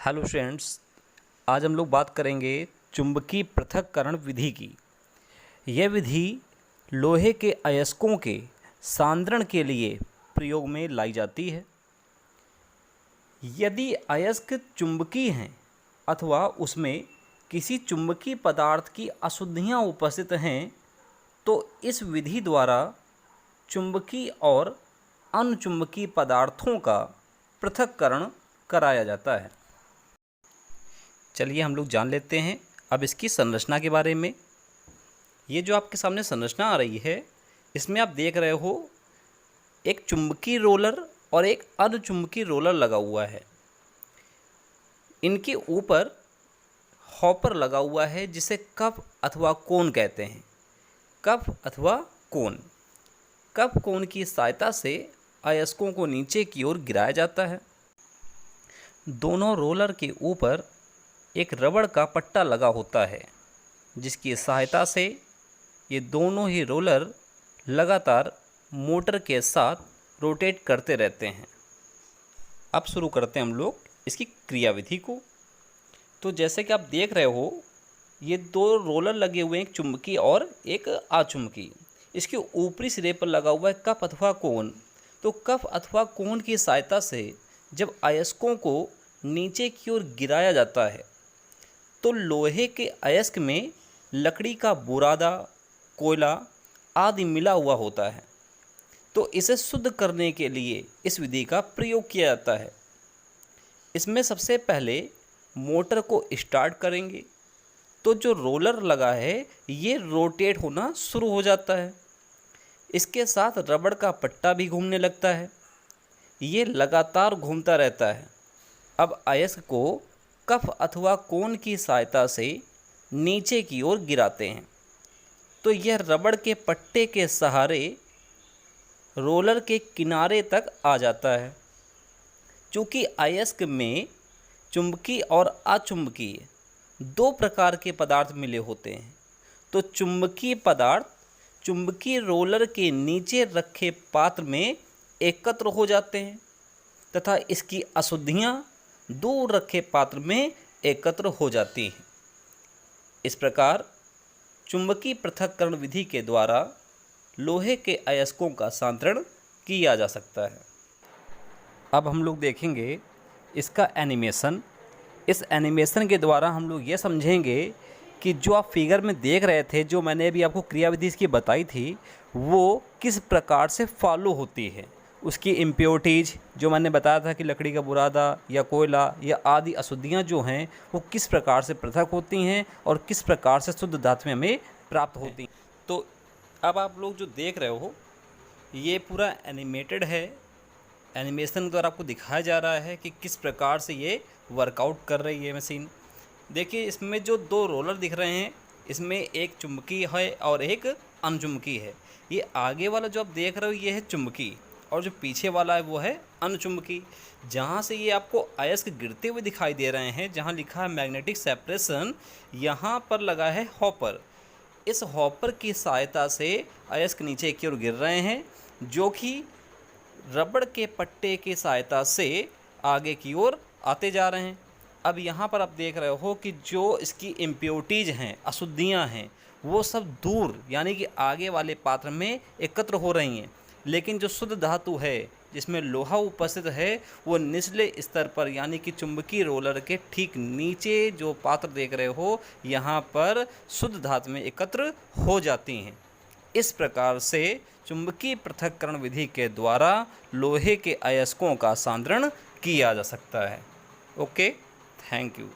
Hello friends, आज हम लोग बात करेंगे चुंबकीय पृथक्करण विधि की। यह विधि लोहे के अयस्कों के सांद्रण के लिए प्रयोग में लाई जाती है। यदि अयस्क चुंबकीय हैं अथवा उसमें किसी चुंबकीय पदार्थ की अशुद्धियाँ उपस्थित हैं तो इस विधि द्वारा चुंबकीय और अनचुंबकीय पदार्थों का पृथक्करण कराया जाता है। चलिए हम लोग जान लेते हैं अब इसकी संरचना के बारे में। ये जो आपके सामने संरचना आ रही है, इसमें आप देख रहे हो एक चुंबकीय रोलर और एक अर्धचुंबकीय रोलर लगा हुआ है। इनके ऊपर हॉपर लगा हुआ है जिसे कप अथवा कोन कहते हैं। कप अथवा कोन, कप कोन की सहायता से अयस्कों को नीचे की ओर गिराया जाता है। दोनों रोलर के ऊपर एक रबड़ का पट्टा लगा होता है जिसकी सहायता से ये दोनों ही रोलर लगातार मोटर के साथ रोटेट करते रहते हैं। अब शुरू करते हैं हम लोग इसकी क्रियाविधि को। तो जैसे कि आप देख रहे हो, ये दो रोलर लगे हुए हैं, एक चुंबकीय और एक अचुंबकीय। इसके ऊपरी सिरे पर लगा हुआ है कप अथवा कोन। तो कप अथवा कोन की सहायता से जब अयस्कों को नीचे की ओर गिराया जाता है तो लोहे के अयस्क में लकड़ी का बुरादा, कोयला आदि मिला हुआ होता है। तो इसे शुद्ध करने के लिए इस विधि का प्रयोग किया जाता है। इसमें सबसे पहले मोटर को स्टार्ट करेंगे तो जो रोलर लगा है ये रोटेट होना शुरू हो जाता है। इसके साथ रबड़ का पट्टा भी घूमने लगता है। ये लगातार घूमता रहता है। अब अयस्क को कप अथवा कोन की सहायता से नीचे की ओर गिराते हैं तो यह रबड़ के पट्टे के सहारे रोलर के किनारे तक आ जाता है। चूँकि अयस्क में चुंबकीय और अचुंबकीय दो प्रकार के पदार्थ मिले होते हैं, तो चुंबकीय पदार्थ चुंबकीय रोलर के नीचे रखे पात्र में एकत्र हो जाते हैं तथा इसकी अशुद्धियाँ दूर रखे पात्र में एकत्र हो जाती हैं। इस प्रकार चुंबकीय पृथक्करण विधि के द्वारा लोहे के अयस्कों का सांद्रण किया जा सकता है। अब हम लोग देखेंगे इसका एनिमेशन। इस एनिमेशन के द्वारा हम लोग ये समझेंगे कि जो आप फिगर में देख रहे थे, जो मैंने अभी आपको क्रियाविधि इसकी बताई थी, वो किस प्रकार से फॉलो होती है। उसकी इम्प्योरिटीज़ जो मैंने बताया था कि लकड़ी का बुरादा या कोयला या आदि अशुद्धियाँ जो हैं वो किस प्रकार से पृथक होती हैं और किस प्रकार से शुद्ध धातुएं हमें प्राप्त होती हैं। तो अब आप लोग जो देख रहे हो ये पूरा एनिमेटेड है। एनिमेशन द्वारा आपको दिखाया जा रहा है कि किस प्रकार से ये वर्कआउट कर रही है मशीन। देखिए, इसमें जो दो रोलर दिख रहे हैं, इसमें एक चुंबकीय है और एक अनचुंबकीय है। ये आगे वाला जो आप देख रहे हो ये है चुंबकीय और जो पीछे वाला है वो है अनचुंबकीय। जहाँ से ये आपको अयस्क गिरते हुए दिखाई दे रहे हैं, जहाँ लिखा है मैग्नेटिक सेपरेशन, यहाँ पर लगा है हॉपर। इस हॉपर की सहायता से अयस्क नीचे की ओर गिर रहे हैं जो कि रबड़ के पट्टे की सहायता से आगे की ओर आते जा रहे हैं। अब यहाँ पर आप देख रहे हो कि जो इसकी इम्प्योरिटीज़ हैं, अशुद्धियाँ हैं, वो सब दूर यानी कि आगे वाले पात्र में एकत्र हो रही हैं, लेकिन जो शुद्ध धातु है जिसमें लोहा उपस्थित है वो निचले स्तर पर यानी कि चुंबकीय रोलर के ठीक नीचे जो पात्र देख रहे हो यहाँ पर शुद्ध धातु में एकत्र हो जाती हैं। इस प्रकार से चुंबकीय पृथक्करण विधि के द्वारा लोहे के अयस्कों का सांद्रण किया जा सकता है। Okay, thank you.